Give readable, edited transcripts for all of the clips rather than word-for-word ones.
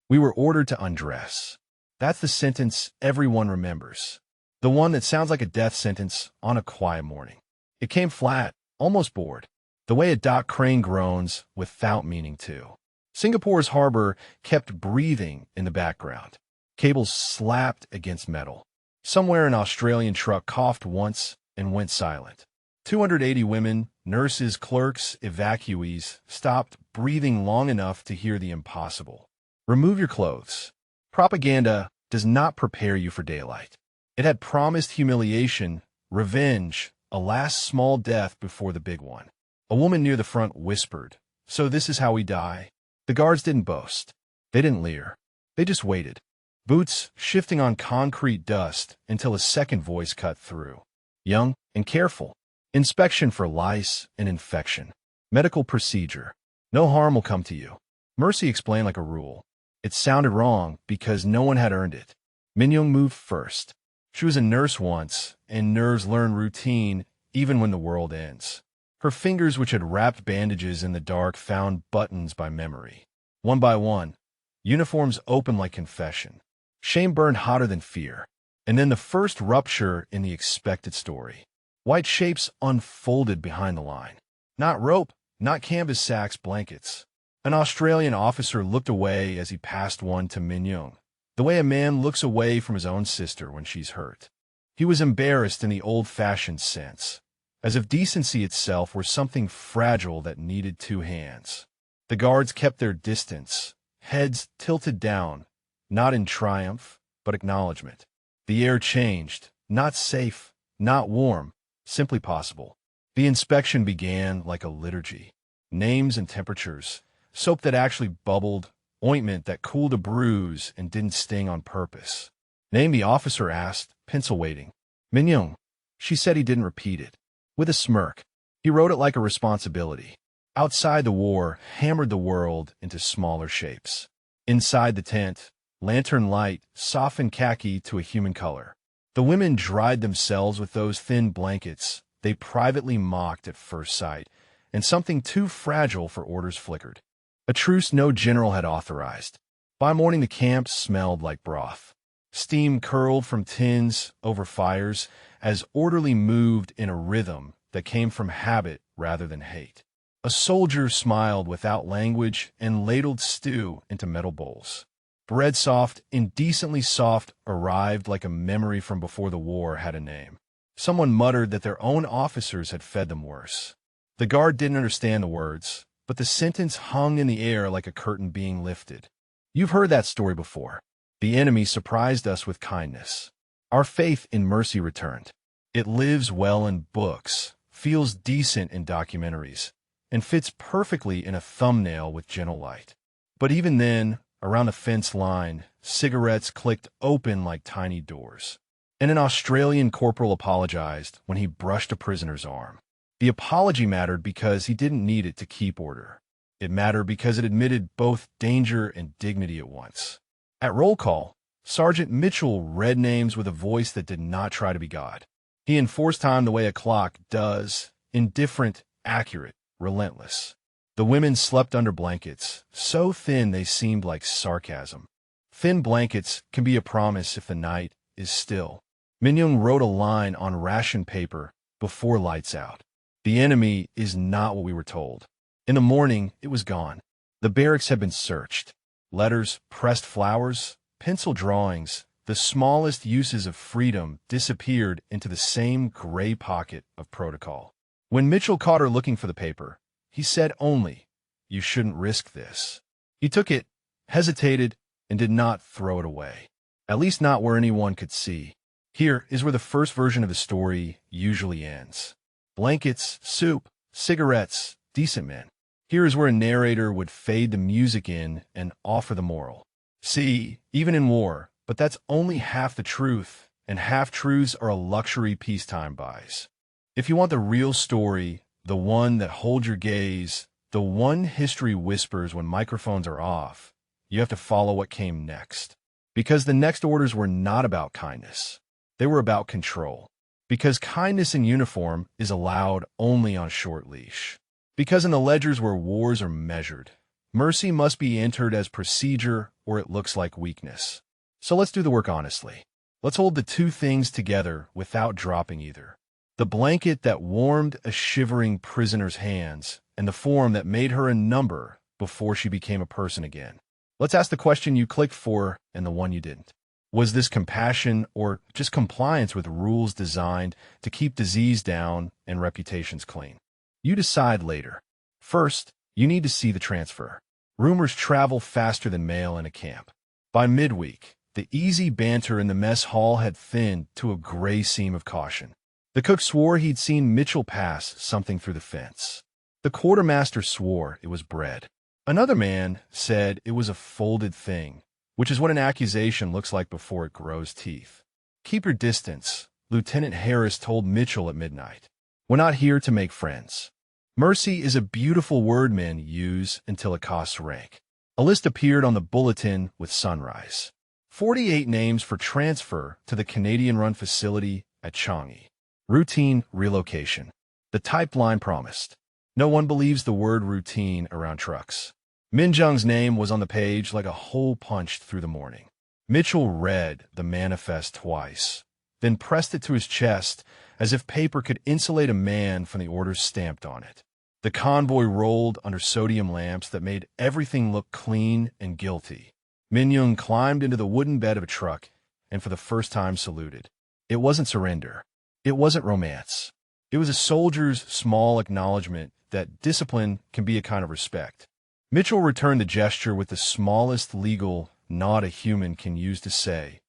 We were ordered to undress. That's the sentence everyone remembers. The one that sounds like a death sentence on a quiet morning. It came flat, almost bored. The way a dock crane groans without meaning to. Singapore's harbor kept breathing in the background. Cables slapped against metal. Somewhere an Australian truck coughed once and went silent. 280 women, nurses, clerks, evacuees stopped breathing long enough to hear the impossible. Remove your clothes. Propaganda does not prepare you for daylight. It had promised humiliation, revenge, a last small death before the big one. A woman near the front whispered, "So this is how we die?" The guards didn't boast. They didn't leer. They just waited. Boots shifting on concrete dust until a second voice cut through. Young and careful. Inspection for lice and infection. Medical procedure. No harm will come to you. Mercy explained like a rule. It sounded wrong because no one had earned it. Minyoung moved first. She was a nurse once, and nerves learn routine even when the world ends. Her fingers, which had wrapped bandages in the dark, found buttons by memory. One by one, uniforms opened like confession. Shame burned hotter than fear. And then the first rupture in the expected story. White shapes unfolded behind the line. Not rope, not canvas sacks, blankets. An Australian officer looked away as he passed one to Minyoung, the way a man looks away from his own sister when she's hurt. He was embarrassed in the old-fashioned sense, as if decency itself were something fragile that needed two hands. The guards kept their distance, heads tilted down, not in triumph, but acknowledgement. The air changed, not safe, not warm, simply possible. The inspection began like a liturgy. Names and temperatures, soap that actually bubbled, ointment that cooled a bruise and didn't sting on purpose. Name, the officer asked, pencil waiting. Minyoung. She said. He didn't repeat it. With a smirk, he wrote it like a responsibility. Outside the war hammered the world into smaller shapes. Inside the tent, lantern light softened khaki to a human color. The women dried themselves with those thin blankets they privately mocked at first sight, and something too fragile for orders flickered. A truce no general had authorized. By morning the camp smelled like broth. Steam curled from tins over fires as orderly moved in a rhythm that came from habit rather than hate. A soldier smiled without language and ladled stew into metal bowls. Bread soft, indecently soft, arrived like a memory from before the war had a name. Someone muttered that their own officers had fed them worse. The guard didn't understand the words, but the sentence hung in the air like a curtain being lifted. You've heard that story before. The enemy surprised us with kindness. Our faith in mercy returned. It lives well in books, feels decent in documentaries, and fits perfectly in a thumbnail with gentle light. But even then, around the fence line, cigarettes clicked open like tiny doors. And an Australian corporal apologized when he brushed a prisoner's arm. The apology mattered because he didn't need it to keep order. It mattered because it admitted both danger and dignity at once. At roll call, Sergeant Mitchell read names with a voice that did not try to be God. He enforced time the way a clock does, indifferent, accurate, relentless. The women slept under blankets, so thin they seemed like sarcasm. Thin blankets can be a promise if the night is still. Minyoung wrote a line on ration paper before lights out. The enemy is not what we were told. In the morning, it was gone. The barracks had been searched. Letters, pressed flowers, pencil drawings, the smallest uses of freedom disappeared into the same gray pocket of protocol. When Mitchell caught her looking for the paper, he said only, "You shouldn't risk this." He took it, hesitated, and did not throw it away. At least not where anyone could see. Here is where the first version of the story usually ends. Blankets, soup, cigarettes, decent men. Here is where a narrator would fade the music in and offer the moral. See, even in war, but that's only half the truth, and half-truths are a luxury peacetime buys. If you want the real story, the one that holds your gaze, the one history whispers when microphones are off, you have to follow what came next. Because the next orders were not about kindness. They were about control. Because kindness in uniform is allowed only on short leash. Because in the ledgers where wars are measured, Mercy must be entered as procedure or it looks like weakness. So let's do the work honestly. Let's hold the two things together without dropping either. The blanket that warmed a shivering prisoner's hands and the form that made her a number before she became a person again. Let's ask the question you clicked for and the one you didn't. Was this compassion or just compliance with rules designed to keep disease down and reputations clean? You decide later. First, you need to see the transfer. Rumors travel faster than mail in a camp. By midweek, the easy banter in the mess hall had thinned to a gray seam of caution. The cook swore he'd seen Mitchell pass something through the fence. The quartermaster swore it was bread. Another man said it was a folded thing, which is what an accusation looks like before it grows teeth. Keep your distance, Lieutenant Harris told Mitchell at midnight. We're not here to make friends. Mercy is a beautiful word men use until it costs rank. A list appeared on the bulletin with sunrise. 48 names for transfer to the Canadian-run facility at Changi. Routine relocation. The typed line promised. No one believes the word routine around trucks. Minjung's name was on the page like a hole punched through the morning. Mitchell read the manifest twice, then pressed it to his chest as if paper could insulate a man from the orders stamped on it. The convoy rolled under sodium lamps that made everything look clean and guilty. Minjung climbed into the wooden bed of a truck and for the first time saluted. It wasn't surrender. It wasn't romance. It was a soldier's small acknowledgement that discipline can be a kind of respect. Mitchell returned the gesture with the smallest legal nod a human can use to say,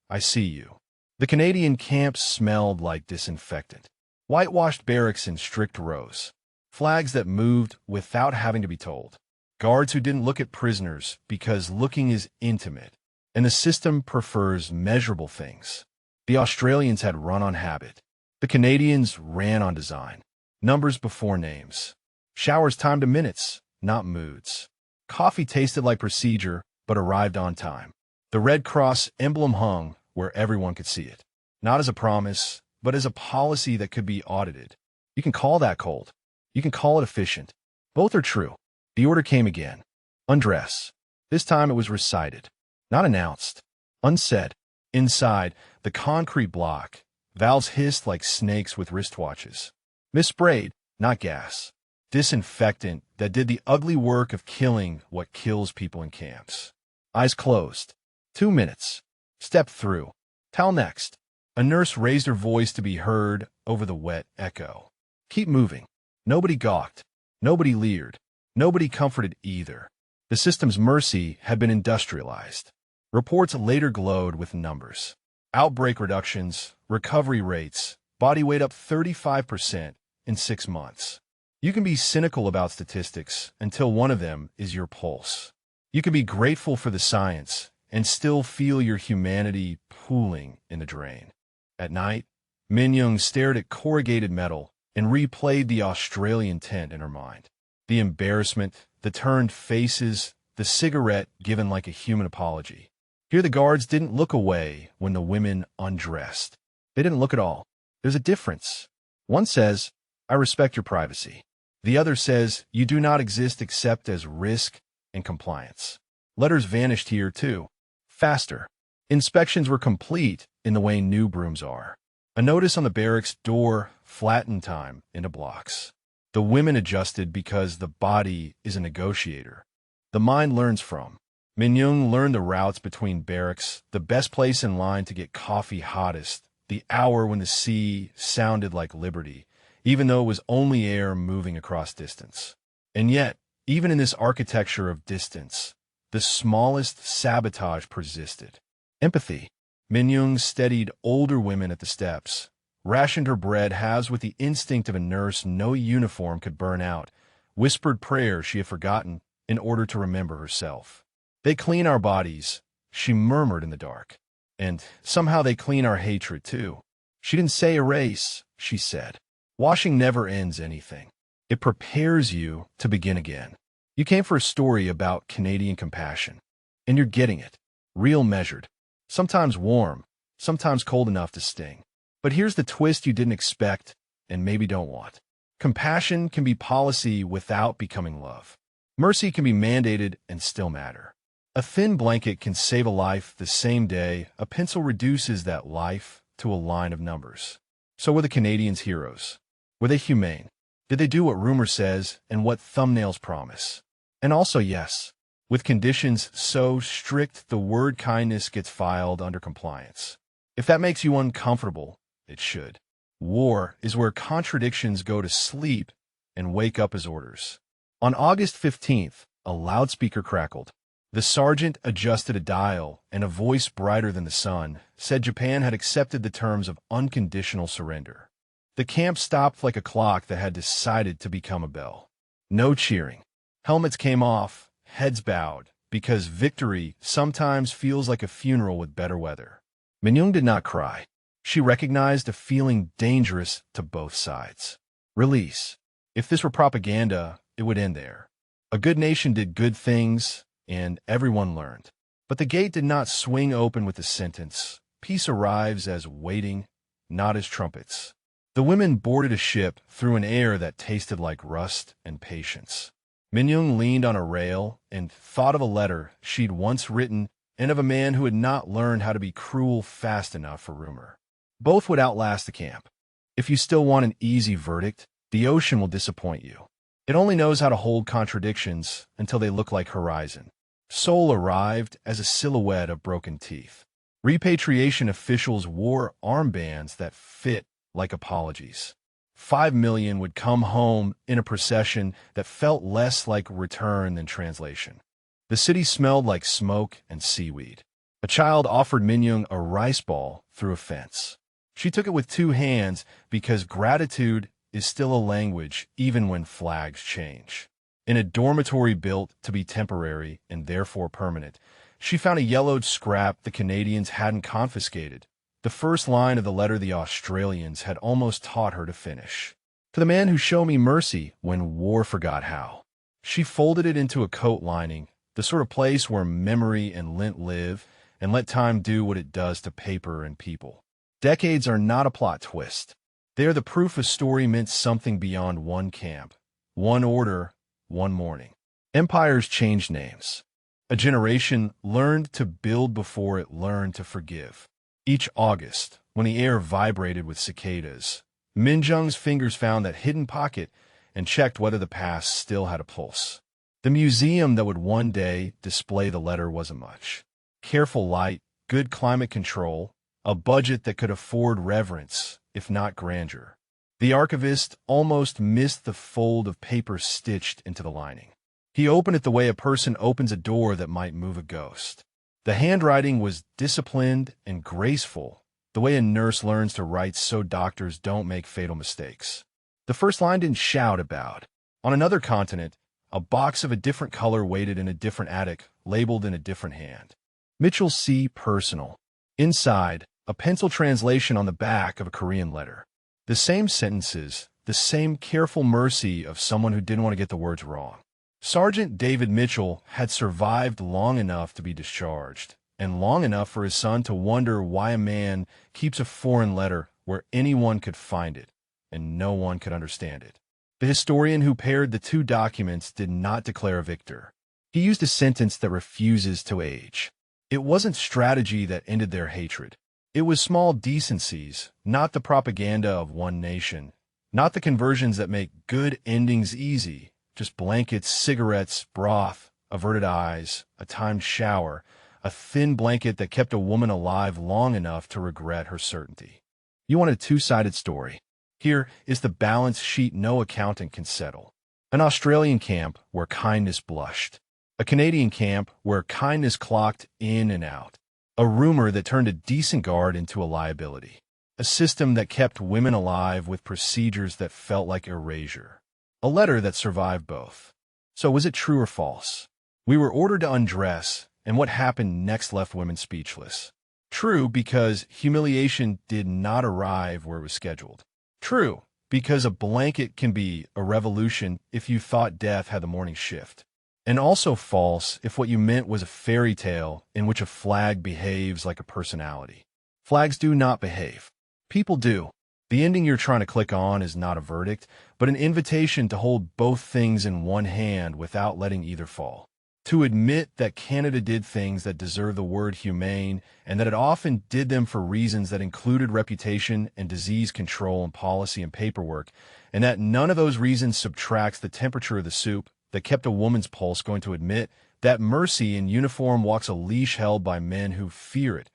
I see you. The Canadian camp smelled like disinfectant. Whitewashed barracks in strict rows. Flags that moved without having to be told. Guards who didn't look at prisoners because looking is intimate, and the system prefers measurable things. The Australians had run on habit. The Canadians ran on design. Numbers before names. Showers timed to minutes, not moods. Coffee tasted like procedure, but arrived on time. The Red Cross emblem hung where everyone could see it. Not as a promise, but as a policy that could be audited. You can call that cold. You can call it efficient. Both are true. The order came again. Undress. This time it was recited. Not announced. Unsaid. Inside, the concrete block, valves hissed like snakes with wristwatches. Missprayed, not gas. Disinfectant that did the ugly work of killing what kills people in camps. Eyes closed. 2 minutes. Step through. Towel next. A nurse raised her voice to be heard over the wet echo. Keep moving. Nobody gawked. Nobody leered. Nobody comforted either. The system's mercy had been industrialized. Reports later glowed with numbers. Outbreak reductions, recovery rates, body weight up 35% in 6 months. You can be cynical about statistics until one of them is your pulse. You can be grateful for the science and still feel your humanity pooling in the drain. At night, Minjung stared at corrugated metal and replayed the Australian tent in her mind. The embarrassment, the turned faces, the cigarette given like a human apology. Here the guards didn't look away when the women undressed. They didn't look at all. There's a difference. One says, I respect your privacy. The other says, you do not exist except as risk and compliance. Letters vanished here, too. Faster. Inspections were complete in the way new brooms are. A notice on the barracks door flattened time into blocks. The women adjusted because the body is a negotiator. The mind learns from. Minjung learned the routes between barracks, the best place in line to get coffee hottest, the hour when the sea sounded like liberty, even though it was only air moving across distance. And yet, even in this architecture of distance, the smallest sabotage persisted. Empathy. Minjung steadied older women at the steps, rationed her bread halves with the instinct of a nurse no uniform could burn out, whispered prayers she had forgotten in order to remember herself. They clean our bodies, she murmured in the dark. And somehow they clean our hatred, too. She didn't say erase, she said. Washing never ends anything. It prepares you to begin again. You came for a story about Canadian compassion. And you're getting it. Real measured. Sometimes warm, sometimes cold enough to sting. But here's the twist you didn't expect and maybe don't want. Compassion can be policy without becoming love. Mercy can be mandated and still matter. A thin blanket can save a life the same day a pencil reduces that life to a line of numbers. So were the Canadians heroes? Were they humane? Did they do what rumor says and what thumbnails promise? And also, yes, with conditions so strict the word kindness gets filed under compliance. If that makes you uncomfortable, it should. War is where contradictions go to sleep and wake up as orders. On August 15th, a loudspeaker crackled. The sergeant adjusted a dial, and a voice brighter than the sun said Japan had accepted the terms of unconditional surrender. The camp stopped like a clock that had decided to become a bell. No cheering. Helmets came off, heads bowed, because victory sometimes feels like a funeral with better weather. Minyoung did not cry. She recognized a feeling dangerous to both sides. Release. If this were propaganda, it would end there. A good nation did good things, and everyone learned. But the gate did not swing open with the sentence. Peace arrives as waiting, not as trumpets. The women boarded a ship through an air that tasted like rust and patience. Minyoung leaned on a rail and thought of a letter she'd once written and of a man who had not learned how to be cruel fast enough for rumor. Both would outlast the camp. If you still want an easy verdict, the ocean will disappoint you. It only knows how to hold contradictions until they look like horizon. Seoul arrived as a silhouette of broken teeth. Repatriation officials wore armbands that fit like apologies. 5 million would come home in a procession that felt less like return than translation. The city smelled like smoke and seaweed. A child offered Minyoung a rice ball through a fence. She took it with 2 hands because gratitude is still a language even when flags change. In a dormitory built to be temporary and therefore permanent, she found a yellowed scrap the Canadians hadn't confiscated. The first line of the letter the Australians had almost taught her to finish. To the man who showed me mercy when war forgot how. She folded it into a coat lining, the sort of place where memory and lint live, and let time do what it does to paper and people. Decades are not a plot twist. They are the proof a story meant something beyond one camp, one order, one morning. Empires change names. A generation learned to build before it learned to forgive. Each August, when the air vibrated with cicadas, Minyoung's fingers found that hidden pocket and checked whether the past still had a pulse. The museum that would one day display the letter wasn't much. Careful light, good climate control, a budget that could afford reverence, if not grandeur. The archivist almost missed the fold of paper stitched into the lining. He opened it the way a person opens a door that might move a ghost. The handwriting was disciplined and graceful, the way a nurse learns to write so doctors don't make fatal mistakes. The first line didn't shout about. On another continent, a box of a different color waited in a different attic, labeled in a different hand. Mitchell C. Personal. Inside, a pencil translation on the back of a Korean letter. The same sentences, the same careful mercy of someone who didn't want to get the words wrong. Sergeant David Mitchell had survived long enough to be discharged, and long enough for his son to wonder why a man keeps a foreign letter where anyone could find it, and no one could understand it. The historian who paired the 2 documents did not declare a victor. He used a sentence that refuses to age. It wasn't strategy that ended their hatred. It was small decencies, not the propaganda of one nation, not the conversions that make good endings easy, just blankets, cigarettes, broth, averted eyes, a timed shower, a thin blanket that kept a woman alive long enough to regret her certainty. You want a 2-sided story. Here is the balance sheet no accountant can settle. An Australian camp where kindness blushed. A Canadian camp where kindness clocked in and out. A rumor that turned a decent guard into a liability. A system that kept women alive with procedures that felt like erasure. A letter that survived both. So was it true or false? We were ordered to undress, and what happened next left women speechless. True, because humiliation did not arrive where it was scheduled. True, because a blanket can be a revolution if you thought death had the morning shift. And also false if what you meant was a fairy tale in which a flag behaves like a personality. Flags do not behave. People do. The ending you're trying to click on is not a verdict, but an invitation to hold both things in one hand without letting either fall. To admit that Canada did things that deserve the word humane, and that it often did them for reasons that included reputation and disease control and policy and paperwork, and that none of those reasons subtracts the temperature of the soup that kept a woman's pulse going. To admit that mercy in uniform walks a leash held by men who fear it,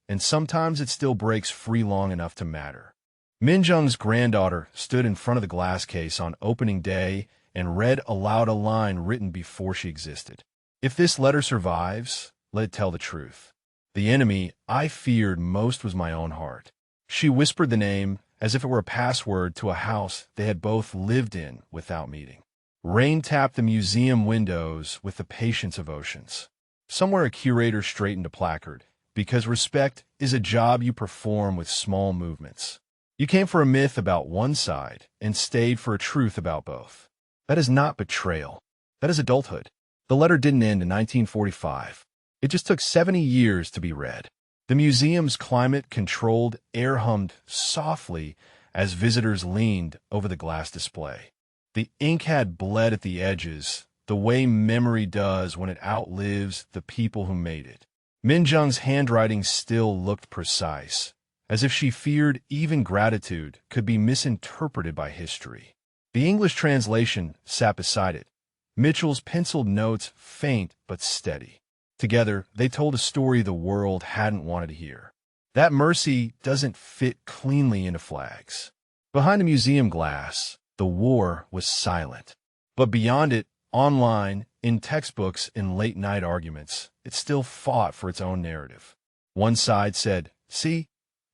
and sometimes it still breaks free long enough to matter. Min Jung's granddaughter stood in front of the glass case on opening day and read aloud a line written before she existed. If this letter survives, let it tell the truth. The enemy I feared most was my own heart. She whispered the name as if it were a password to a house they had both lived in without meeting. Rain tapped the museum windows with the patience of oceans. Somewhere a curator straightened a placard, because respect is a job you perform with small movements. You came for a myth about one side and stayed for a truth about both. That is not betrayal. That is adulthood. The letter didn't end in 1945. It just took 70 years to be read. The museum's climate-controlled air hummed softly as visitors leaned over the glass display. The ink had bled at the edges, the way memory does when it outlives the people who made it. Min Jung's handwriting still looked precise, as if she feared even gratitude could be misinterpreted by history. The English translation sat beside it, Mitchell's penciled notes faint but steady. Together, they told a story the world hadn't wanted to hear. That mercy doesn't fit cleanly into flags. Behind the museum glass, the war was silent. But beyond it, online, in textbooks, in late-night arguments, it still fought for its own narrative. One side said, "See,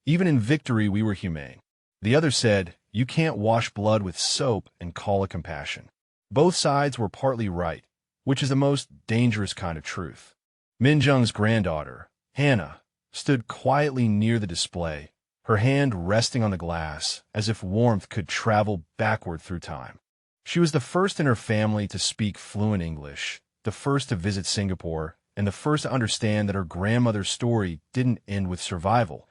even in victory we were humane." The other said, "You can't wash blood with soap and call it compassion." Both sides were partly right, which is the most dangerous kind of truth. Min Jung's granddaughter, Hannah, stood quietly near the display, her hand resting on the glass as if warmth could travel backward through time. She was the first in her family to speak fluent English, the first to visit Singapore, and the first to understand that her grandmother's story didn't end with survival,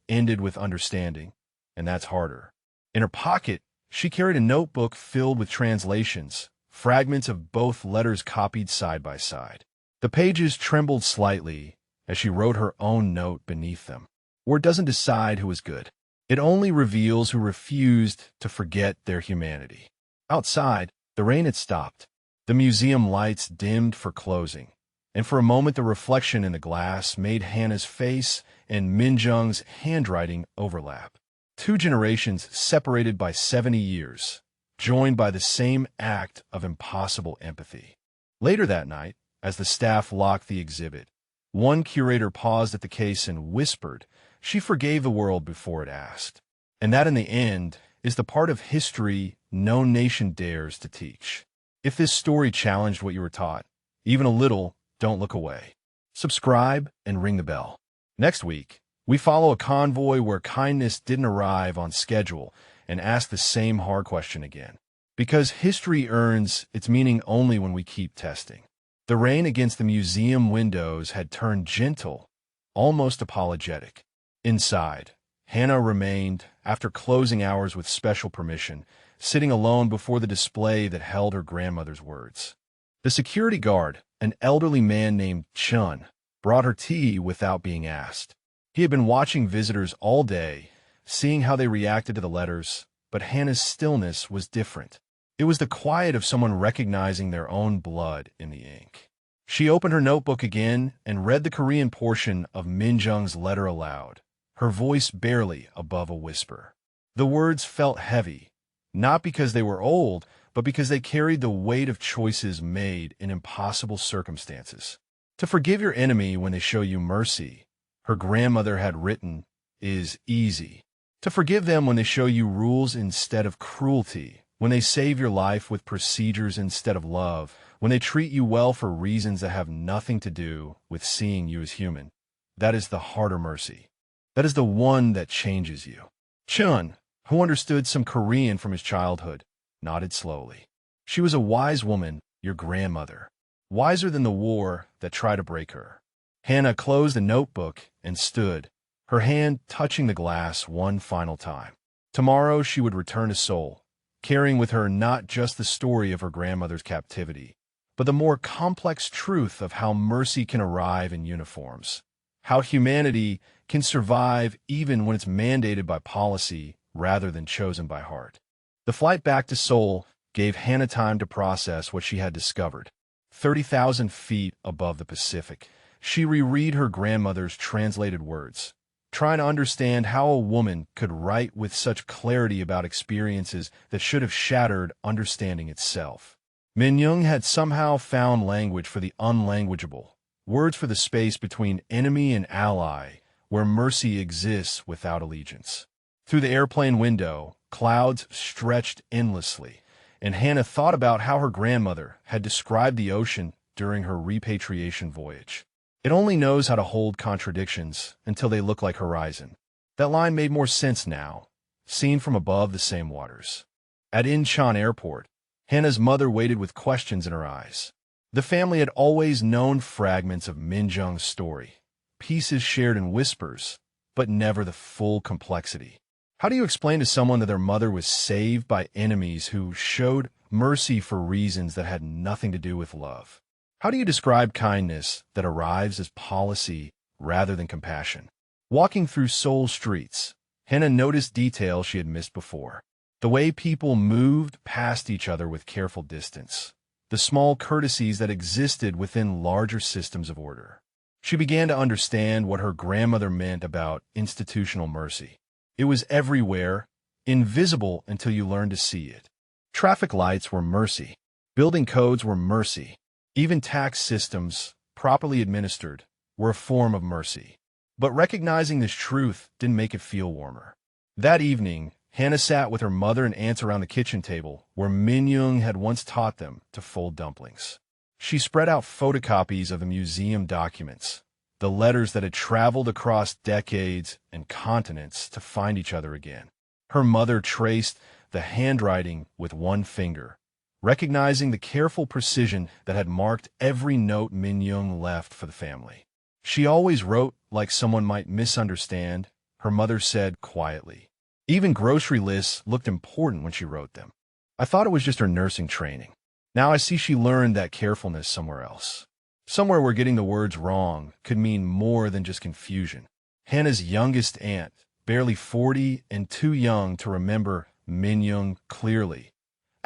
ended with understanding, and that's harder. In her pocket, she carried a notebook filled with translations, fragments of both letters copied side by side. The pages trembled slightly as she wrote her own note beneath them. War doesn't decide who is good. It only reveals who refused to forget their humanity. Outside, the rain had stopped. The museum lights dimmed for closing, and for a moment the reflection in the glass made Hannah's face and Min Jung's handwriting overlap. Two generations separated by 70 years, joined by the same act of impossible empathy. Later that night, as the staff locked the exhibit, one curator paused at the case and whispered, "She forgave the world before it asked." And that, in the end, is the part of history no nation dares to teach. If this story challenged what you were taught, even a little, don't look away. Subscribe and ring the bell. Next week, we follow a convoy where kindness didn't arrive on schedule and ask the same hard question again. Because history earns its meaning only when we keep testing. The rain against the museum windows had turned gentle, almost apologetic. Inside, Hannah remained, after closing hours with special permission, sitting alone before the display that held her grandmother's words. The security guard, an elderly man named Chun, brought her tea without being asked. He had been watching visitors all day, seeing how they reacted to the letters, but Hannah's stillness was different. It was the quiet of someone recognizing their own blood in the ink. She opened her notebook again and read the Korean portion of Min Jung's letter aloud, her voice barely above a whisper. The words felt heavy, not because they were old, but because they carried the weight of choices made in impossible circumstances. To forgive your enemy when they show you mercy, her grandmother had written, is easy. To forgive them when they show you rules instead of cruelty, when they save your life with procedures instead of love, when they treat you well for reasons that have nothing to do with seeing you as human, that is the harder mercy. That is the one that changes you. Chun, who understood some Korean from his childhood, nodded slowly. She was a wise woman, your grandmother, wiser than the war that tried to break her. Hannah closed the notebook and stood, her hand touching the glass one final time. Tomorrow she would return to Seoul, carrying with her not just the story of her grandmother's captivity, but the more complex truth of how mercy can arrive in uniforms, how humanity can survive even when it's mandated by policy rather than chosen by heart. The flight back to Seoul gave Hannah time to process what she had discovered. 30,000 feet above the Pacific, she reread her grandmother's translated words, trying to understand how a woman could write with such clarity about experiences that should have shattered understanding itself. Min Young had somehow found language for the unlanguageable, words for the space between enemy and ally, where mercy exists without allegiance. Through the airplane window, clouds stretched endlessly, and Hannah thought about how her grandmother had described the ocean during her repatriation voyage. It only knows how to hold contradictions until they look like horizon. That line made more sense now, seen from above the same waters. At Incheon Airport, Hannah's mother waited with questions in her eyes. The family had always known fragments of Min Jung's story, pieces shared in whispers, but never the full complexity. How do you explain to someone that their mother was saved by enemies who showed mercy for reasons that had nothing to do with love? How do you describe kindness that arrives as policy rather than compassion? Walking through Seoul streets, Hannah noticed details she had missed before. The way people moved past each other with careful distance. The small courtesies that existed within larger systems of order. She began to understand what her grandmother meant about institutional mercy. It was everywhere, invisible until you learned to see it. Traffic lights were mercy. Building codes were mercy. Even tax systems, properly administered, were a form of mercy. But recognizing this truth didn't make it feel warmer. That evening, Hannah sat with her mother and aunts around the kitchen table where Min Young had once taught them to fold dumplings. She spread out photocopies of the museum documents, the letters that had traveled across decades and continents to find each other again. Her mother traced the handwriting with one finger, recognizing the careful precision that had marked every note Min Young left for the family. She always wrote like someone might misunderstand, her mother said quietly. Even grocery lists looked important when she wrote them. I thought it was just her nursing training. Now I see she learned that carefulness somewhere else. Somewhere where getting the words wrong could mean more than just confusion. Hannah's youngest aunt, barely 40 and too young to remember Min Young clearly,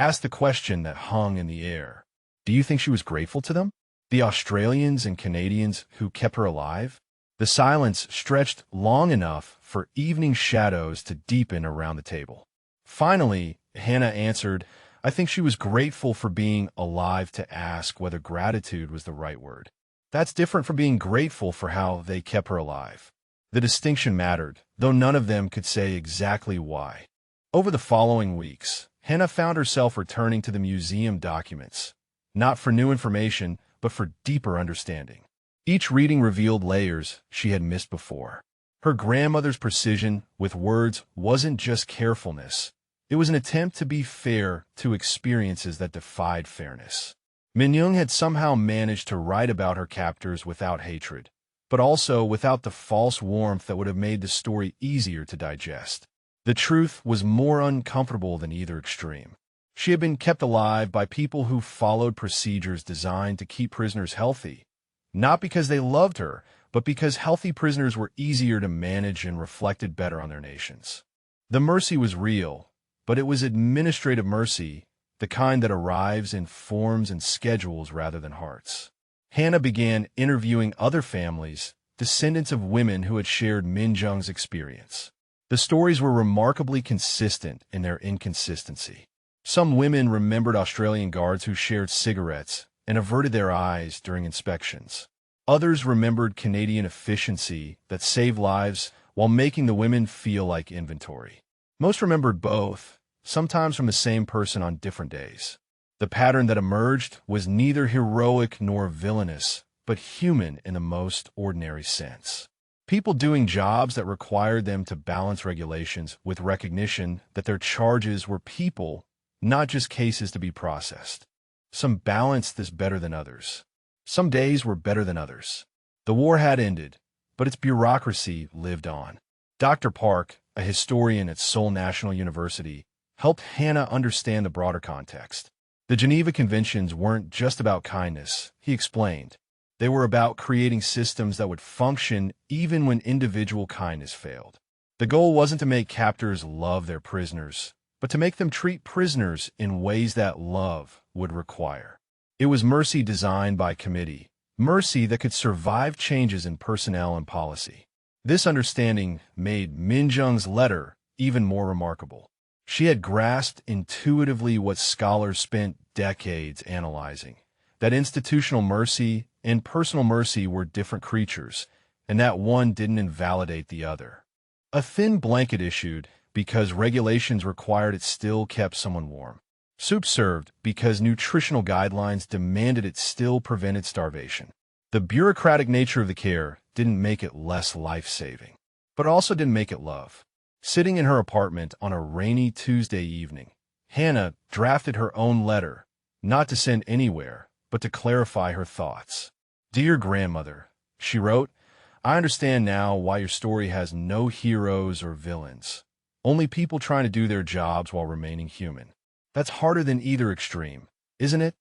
asked the question that hung in the air. Do you think she was grateful to them? The Australians and Canadians who kept her alive? The silence stretched long enough for evening shadows to deepen around the table. Finally, Hannah answered, I think she was grateful for being alive to ask whether gratitude was the right word. That's different from being grateful for how they kept her alive. The distinction mattered, though none of them could say exactly why. Over the following weeks, Hannah found herself returning to the museum documents, not for new information, but for deeper understanding. Each reading revealed layers she had missed before. Her grandmother's precision with words wasn't just carefulness. It was an attempt to be fair to experiences that defied fairness. Min Young had somehow managed to write about her captors without hatred, but also without the false warmth that would have made the story easier to digest. The truth was more uncomfortable than either extreme. She had been kept alive by people who followed procedures designed to keep prisoners healthy, not because they loved her, but because healthy prisoners were easier to manage and reflected better on their nations. The mercy was real, but it was administrative mercy, the kind that arrives in forms and schedules rather than hearts. Hannah began interviewing other families, descendants of women who had shared Min Jung's experience. The stories were remarkably consistent in their inconsistency. Some women remembered Australian guards who shared cigarettes and averted their eyes during inspections. Others remembered Canadian efficiency that saved lives while making the women feel like inventory. Most remembered both, sometimes from the same person on different days. The pattern that emerged was neither heroic nor villainous, but human in the most ordinary sense. People doing jobs that required them to balance regulations with recognition that their charges were people, not just cases to be processed. Some balanced this better than others. Some days were better than others. The war had ended, but its bureaucracy lived on. Dr. Park, a historian at Seoul National University, helped Hannah understand the broader context. The Geneva Conventions weren't just about kindness, he explained. They were about creating systems that would function even when individual kindness failed. The goal wasn't to make captors love their prisoners, but to make them treat prisoners in ways that love would require. It was mercy designed by committee, mercy that could survive changes in personnel and policy. This understanding made Min Jung's letter even more remarkable. She had grasped intuitively what scholars spent decades analyzing, that institutional mercy and personal mercy were different creatures, and that one didn't invalidate the other. A thin blanket issued because regulations required it still kept someone warm. Soup served because nutritional guidelines demanded it still prevented starvation. The bureaucratic nature of the care didn't make it less life-saving, but also didn't make it love. Sitting in her apartment on a rainy Tuesday evening, Hannah drafted her own letter, not to send anywhere, but to clarify her thoughts. "Dear grandmother," she wrote, "I understand now why your story has no heroes or villains, only people trying to do their jobs while remaining human. That's harder than either extreme, isn't it?"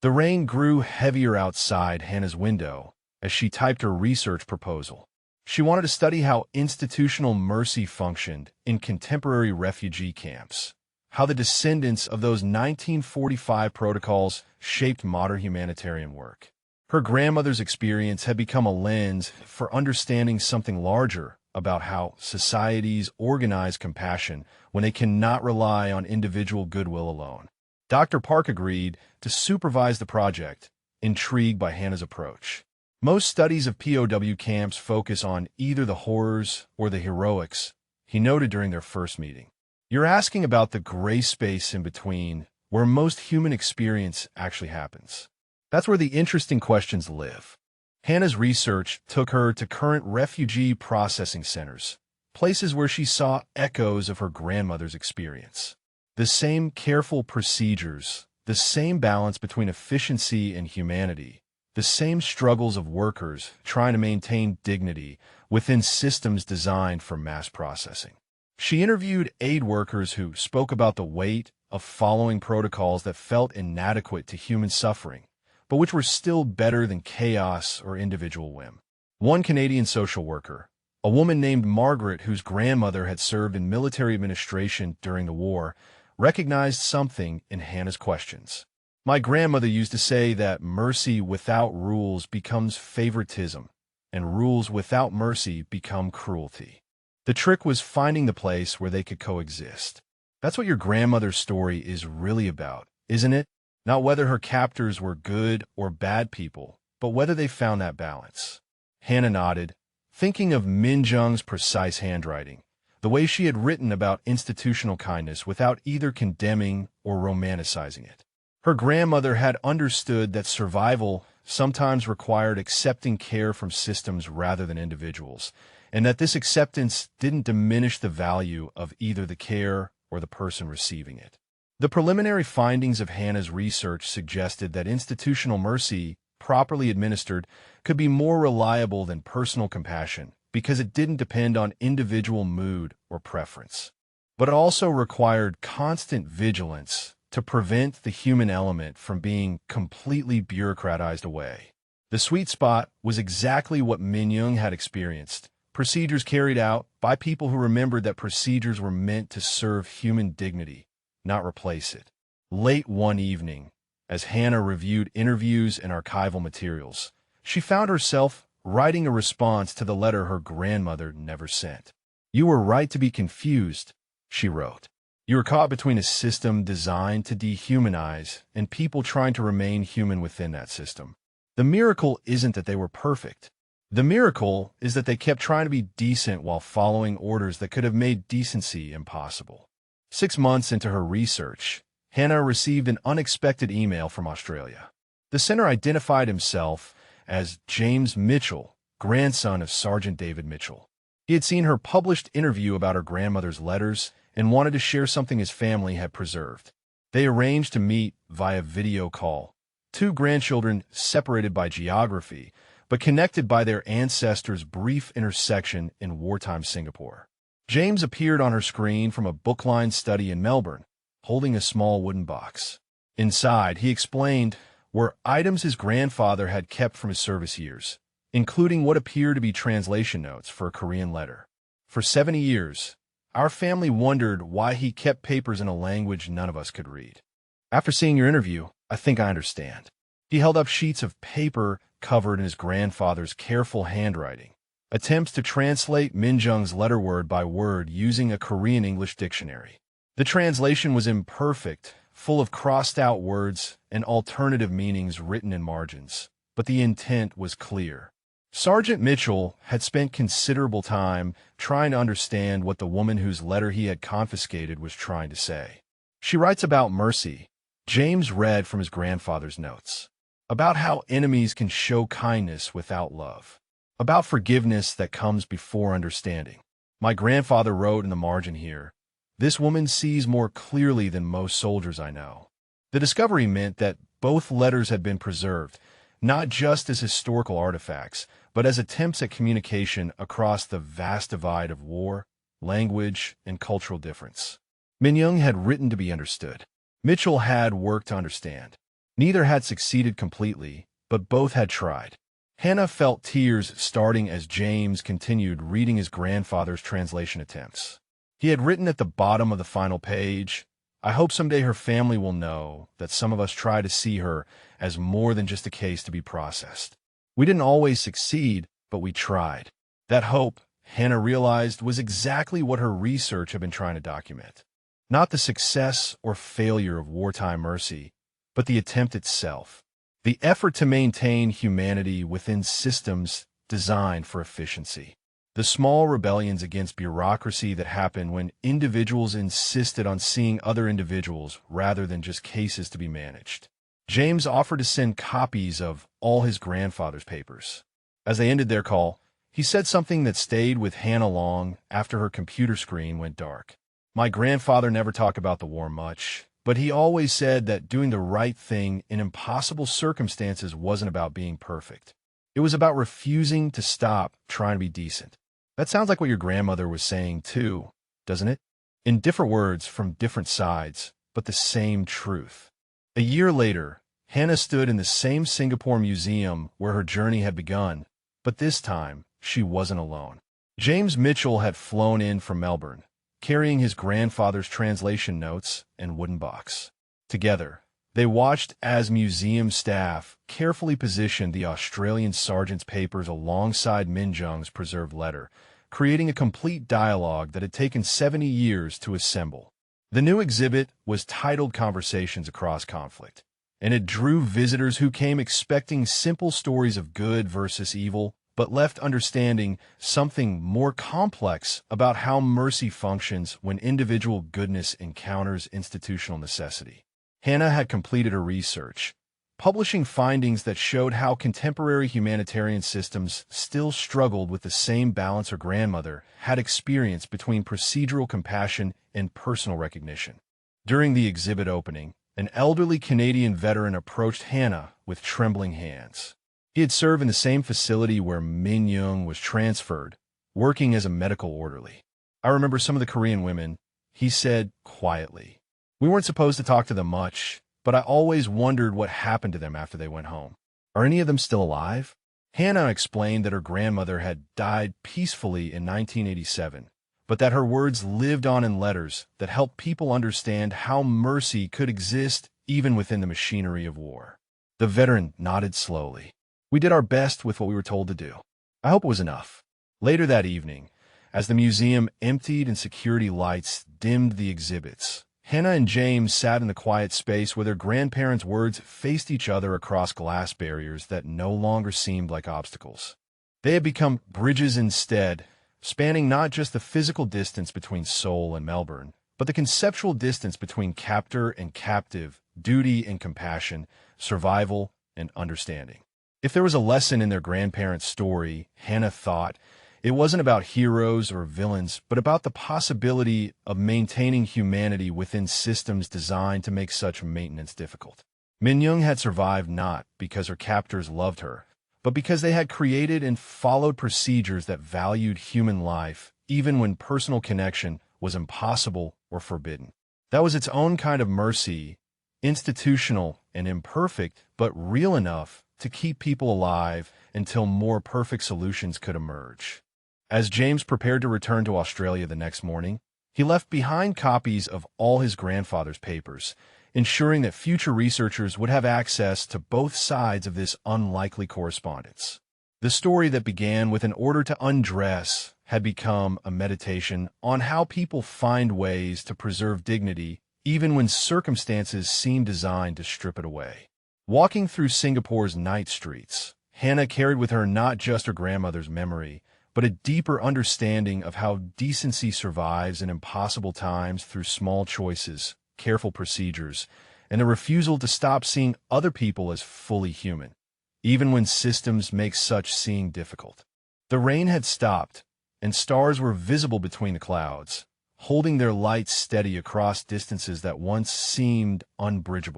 The rain grew heavier outside Hannah's window as she typed her research proposal. She wanted to study how institutional mercy functioned in contemporary refugee camps, how the descendants of those 1945 protocols shaped modern humanitarian work. Her grandmother's experience had become a lens for understanding something larger about how societies organize compassion when they cannot rely on individual goodwill alone. Dr. Park agreed to supervise the project, intrigued by Hannah's approach. Most studies of POW camps focus on either the horrors or the heroics, he noted during their first meeting. You're asking about the gray space in between, where most human experience actually happens. That's where the interesting questions live. Hannah's research took her to current refugee processing centers, places where she saw echoes of her grandmother's experience. The same careful procedures, the same balance between efficiency and humanity, the same struggles of workers trying to maintain dignity within systems designed for mass processing. She interviewed aid workers who spoke about the weight of following protocols that felt inadequate to human suffering, but which were still better than chaos or individual whim. One Canadian social worker, a woman named Margaret whose grandmother had served in military administration during the war, recognized something in Hannah's questions. "My grandmother used to say that mercy without rules becomes favoritism, and rules without mercy become cruelty. The trick was finding the place where they could coexist." That's what your grandmother's story is really about, isn't it? Not whether her captors were good or bad people, but whether they found that balance. Hannah nodded, thinking of Min Jung's precise handwriting, the way she had written about institutional kindness without either condemning or romanticizing it. Her grandmother had understood that survival sometimes required accepting care from systems rather than individuals, and that this acceptance didn't diminish the value of either the care or the person receiving it. The preliminary findings of Hannah's research suggested that institutional mercy, properly administered, could be more reliable than personal compassion because it didn't depend on individual mood or preference. But it also required constant vigilance to prevent the human element from being completely bureaucratized away. The sweet spot was exactly what Min Jung had experienced, procedures carried out by people who remembered that procedures were meant to serve human dignity, not replace it. Late one evening, as Hannah reviewed interviews and archival materials, she found herself writing a response to the letter her grandmother never sent. "You were right to be confused," she wrote. "You were caught between a system designed to dehumanize and people trying to remain human within that system. The miracle isn't that they were perfect. The miracle is that they kept trying to be decent while following orders that could have made decency impossible." 6 months into her research, Hannah received an unexpected email from Australia. The center identified himself as James Mitchell, grandson of Sergeant David Mitchell. He had seen her published interview about her grandmother's letters and wanted to share something his family had preserved. They arranged to meet via video call, two grandchildren separated by geography, but connected by their ancestors' brief intersection in wartime Singapore. James appeared on her screen from a book-lined study in Melbourne, holding a small wooden box. Inside, he explained, were items his grandfather had kept from his service years, including what appeared to be translation notes for a Korean letter. For 70 years, our family wondered why he kept papers in a language none of us could read. After seeing your interview, I think I understand. He held up sheets of paper covered in his grandfather's careful handwriting, attempts to translate Minjung's letter word by word using a Korean English dictionary. The translation was imperfect, full of crossed-out words and alternative meanings written in margins, but the intent was clear. Sergeant Mitchell had spent considerable time trying to understand what the woman whose letter he had confiscated was trying to say. She writes about mercy. James read from his grandfather's notes, about how enemies can show kindness without love, about forgiveness that comes before understanding. My grandfather wrote in the margin here, "This woman sees more clearly than most soldiers I know." The discovery meant that both letters had been preserved, not just as historical artifacts, but as attempts at communication across the vast divide of war, language, and cultural difference. Minjung had written to be understood. Mitchell had worked to understand. Neither had succeeded completely, but both had tried. Hannah felt tears starting as James continued reading his grandfather's translation attempts. He had written at the bottom of the final page, "I hope someday her family will know that some of us try to see her as more than just a case to be processed. We didn't always succeed, but we tried." That hope, Hannah realized, was exactly what her research had been trying to document. Not the success or failure of wartime mercy, but the attempt itself. The effort to maintain humanity within systems designed for efficiency. The small rebellions against bureaucracy that happened when individuals insisted on seeing other individuals rather than just cases to be managed. James offered to send copies of all his grandfather's papers. As they ended their call, he said something that stayed with Hannah long after her computer screen went dark. "My grandfather never talked about the war much, but he always said that doing the right thing in impossible circumstances wasn't about being perfect. It was about refusing to stop trying to be decent." That sounds like what your grandmother was saying too, doesn't it? In different words from different sides, but the same truth. A year later, Hannah stood in the same Singapore museum where her journey had begun, but this time, she wasn't alone. James Mitchell had flown in from Melbourne, carrying his grandfather's translation notes and wooden box. Together, they watched as museum staff carefully positioned the Australian sergeant's papers alongside Minjung's preserved letter, creating a complete dialogue that had taken 70 years to assemble. The new exhibit was titled Conversations Across Conflict, and it drew visitors who came expecting simple stories of good versus evil, but left understanding something more complex about how mercy functions when individual goodness encounters institutional necessity. Hannah had completed her research, publishing findings that showed how contemporary humanitarian systems still struggled with the same balance her grandmother had experienced between procedural compassion and personal recognition. During the exhibit opening, an elderly Canadian veteran approached Hannah with trembling hands. He had served in the same facility where Minjung was transferred, working as a medical orderly. "I remember some of the Korean women," he said quietly. "We weren't supposed to talk to them much, but I always wondered what happened to them after they went home. Are any of them still alive?" Hannah explained that her grandmother had died peacefully in 1987, but that her words lived on in letters that helped people understand how mercy could exist even within the machinery of war. The veteran nodded slowly. "We did our best with what we were told to do. I hope it was enough." Later that evening, as the museum emptied and security lights dimmed the exhibits, Hannah and James sat in the quiet space where their grandparents' words faced each other across glass barriers that no longer seemed like obstacles. They had become bridges instead, spanning not just the physical distance between Seoul and Melbourne, but the conceptual distance between captor and captive, duty and compassion, survival and understanding. If there was a lesson in their grandparents' story, Hannah thought, it wasn't about heroes or villains, but about the possibility of maintaining humanity within systems designed to make such maintenance difficult. Minjung had survived not because her captors loved her, but because they had created and followed procedures that valued human life, even when personal connection was impossible or forbidden. That was its own kind of mercy, institutional and imperfect, but real enough to keep people alive until more perfect solutions could emerge. As James prepared to return to Australia the next morning, he left behind copies of all his grandfather's papers, ensuring that future researchers would have access to both sides of this unlikely correspondence. The story that began with an order to undress had become a meditation on how people find ways to preserve dignity even when circumstances seem designed to strip it away. Walking through Singapore's night streets, Hannah carried with her not just her grandmother's memory, but a deeper understanding of how decency survives in impossible times through small choices, careful procedures, and the refusal to stop seeing other people as fully human, even when systems make such seeing difficult. The rain had stopped, and stars were visible between the clouds, holding their light steady across distances that once seemed unbridgeable.